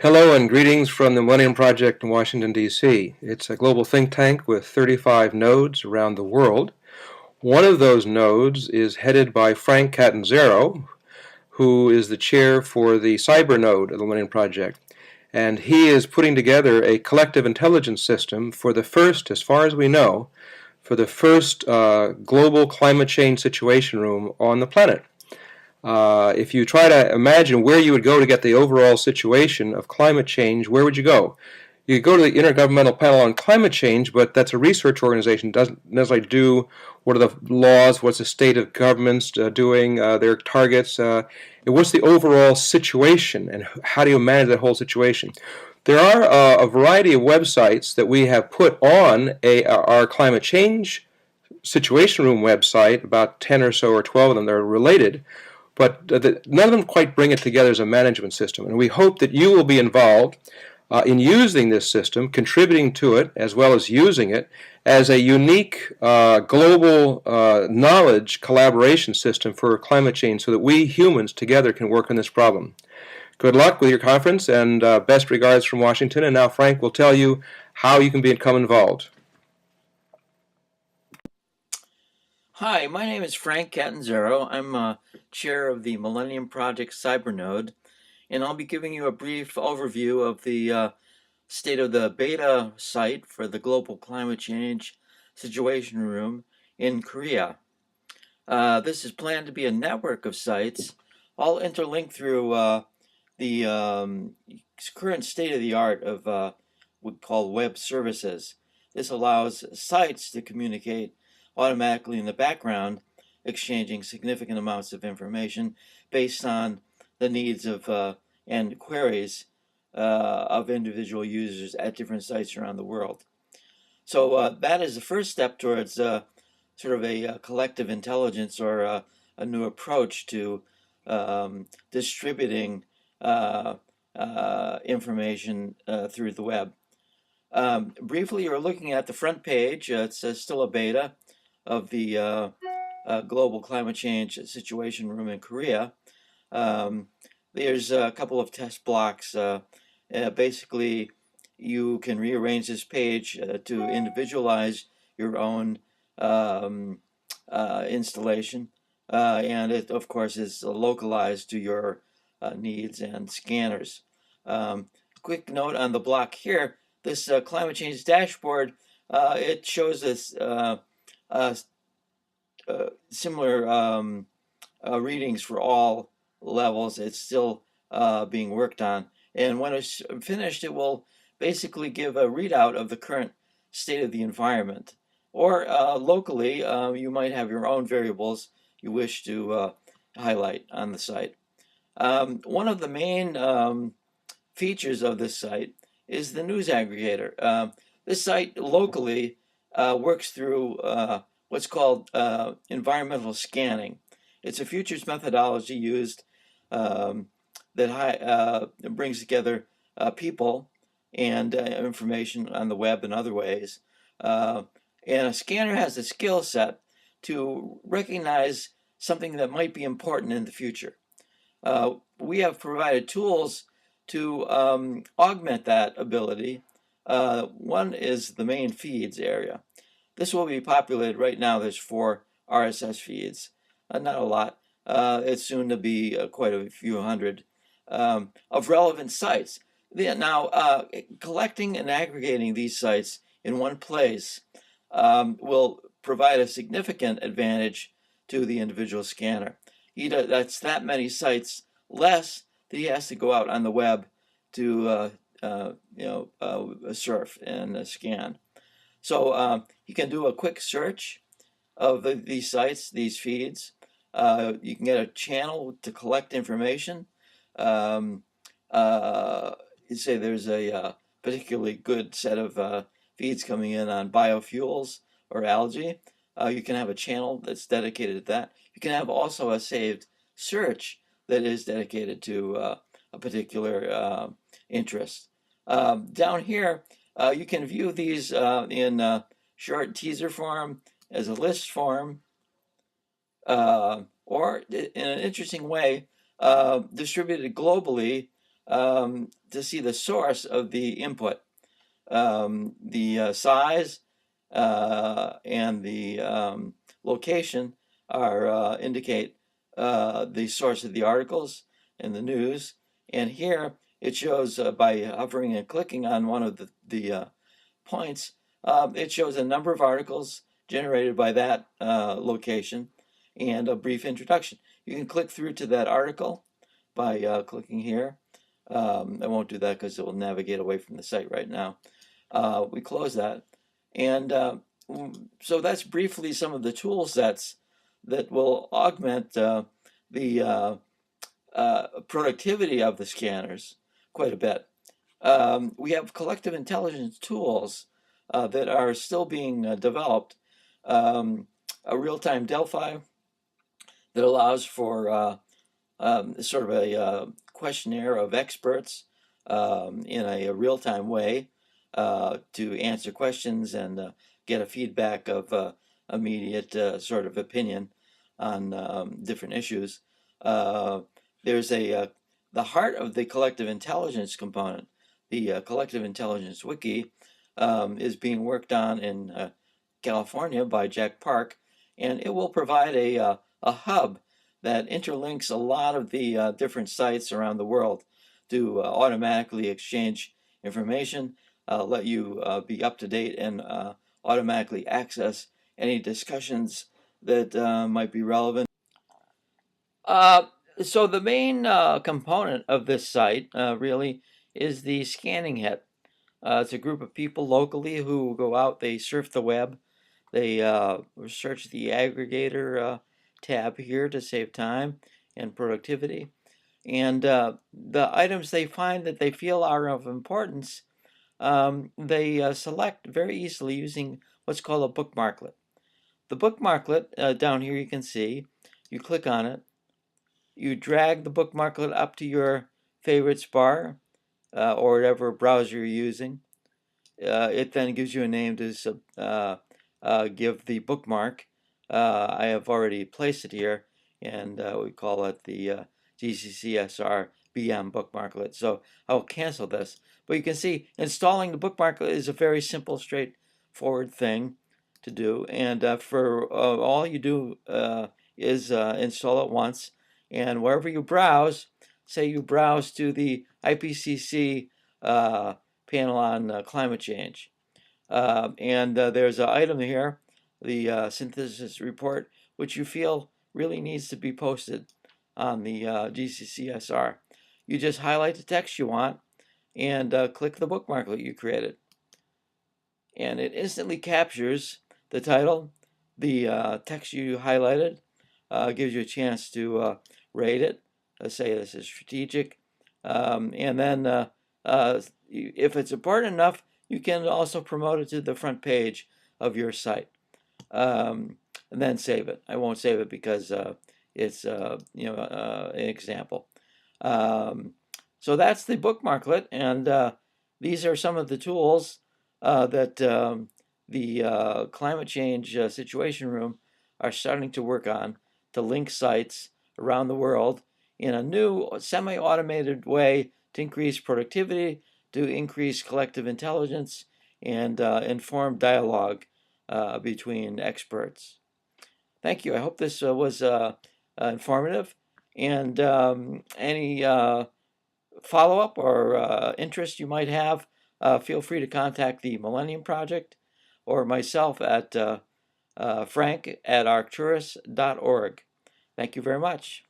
Hello and greetings from the Millennium Project in Washington, D.C. It's a global think tank with 35 nodes around the world. One of those nodes is headed by Frank Catanzaro, who is the chair for the cyber node of the Millennium Project. And he is putting together a collective intelligence system for the first, as far as we know, for the first global climate change situation room on the planet. If you try to imagine where you would go to get the overall situation of climate change, where would you go? You go to the Intergovernmental Panel on Climate Change, but that's a research organization. It doesn't necessarily do what are the laws, what's the state of governments doing, their targets, what's the overall situation, and how do you manage that whole situation. There are a variety of websites that we have put on our climate change situation room website, about 10 or so or 12 of them that are related, but none of them quite bring it together as a management system. And we hope that you will be involved in using this system, contributing to it, as well as using it as a unique global knowledge collaboration system for climate change so that we humans together can work on this problem. Good luck with your conference, and best regards from Washington. And now Frank will tell you how you can become involved. Hi, my name is Frank Catanzaro. I'm chair of the Millennium Project Cybernode, and I'll be giving you a brief overview of the state of the beta site for the Global Climate Change Situation Room in Korea. This is planned to be a network of sites, all interlinked through the current state-of-the-art of what we call web services. This allows sites to communicate automatically in the background, exchanging significant amounts of information based on the needs of and queries of individual users at different sites around the world. So that is the first step towards sort of a collective intelligence or a new approach to distributing information through the web. Briefly, you're looking at the front page. It's still a beta of the Global Climate Change Situation Room in Korea. There's a couple of test blocks. Basically, you can rearrange this page to individualize your own installation, and it, of course, is localized to your needs and scanners. Quick note on the block here, this climate change dashboard, it shows us similar readings for all levels. It's still being worked on. And when it's finished, it will basically give a readout of the current state of the environment. Or locally, you might have your own variables you wish to highlight on the site. One of the main features of this site is the news aggregator. This site locally works through what's called environmental scanning. It's a futures methodology used that brings together people and information on the web and other ways. And a scanner has a skill set to recognize something that might be important in the future. We have provided tools to augment that ability. One is the main feeds area. This will be populated right now. There's 4 RSS feeds, not a lot. It's soon to be quite a few hundred of relevant sites. Now, collecting and aggregating these sites in one place will provide a significant advantage to the individual scanner. That's that many sites less that he has to go out on the web to surf and scan. So you can do a quick search of these sites, these feeds. You can get a channel to collect information. You say there's a particularly good set of feeds coming in on biofuels or algae. You can have a channel that's dedicated to that. You can have also a saved search that is dedicated to a particular interest. Down here, you can view these in short teaser form, as a list form, or in an interesting way, distributed globally to see the source of the input. The size and the location are indicate the source of the articles and the news. And here it shows by hovering and clicking on one of the points, it shows a number of articles generated by that location and a brief introduction. You can click through to that article by clicking here. I won't do that because it will navigate away from the site right now. We close that. And so that's briefly some of the tool sets that will augment the productivity of the scanners quite a bit. We have collective intelligence tools that are still being developed. A real-time Delphi that allows for sort of a questionnaire of experts in a real-time way to answer questions and get a feedback of immediate sort of opinion on different issues. There's the heart of the collective intelligence component, the collective intelligence wiki, is being worked on in California by Jack Park, and it will provide a hub that interlinks a lot of the different sites around the world to automatically exchange information, let you be up to date, and automatically access any discussions that might be relevant. Uh, so the main component of this site really is the scanning hit. It's a group of people locally who go out, they surf the web, they search the aggregator tab here to save time and productivity. And the items they find that they feel are of importance, they select very easily using what's called a bookmarklet. The bookmarklet, down here you can see, you click on it, you drag the bookmarklet up to your favorites bar or whatever browser you're using. It then gives you a name to give the bookmark. I have already placed it here, and we call it the GCCSR BM bookmarklet. So I will cancel this. But you can see installing the bookmarklet is a very simple, straightforward thing to do. And for all you do is install it once. And wherever you browse, say you browse to the IPCC panel on climate change. And there's an item here, the synthesis report, which you feel really needs to be posted on the GCCSR. You just highlight the text you want and click the bookmarklet you created. And it instantly captures the title, the text you highlighted, gives you a chance to rate it, say this is strategic, and then if it's important enough, you can also promote it to the front page of your site, and then save it. I won't save it because it's an example. So that's the bookmarklet, and these are some of the tools that the climate change situation room are starting to work on to link sites around the world in a new semi-automated way to increase productivity, to increase collective intelligence, and inform dialogue between experts. Thank you. I hope this was informative. And any follow-up or interest you might have, feel free to contact the Millennium Project or myself at frank@arcturus.org. Thank you very much.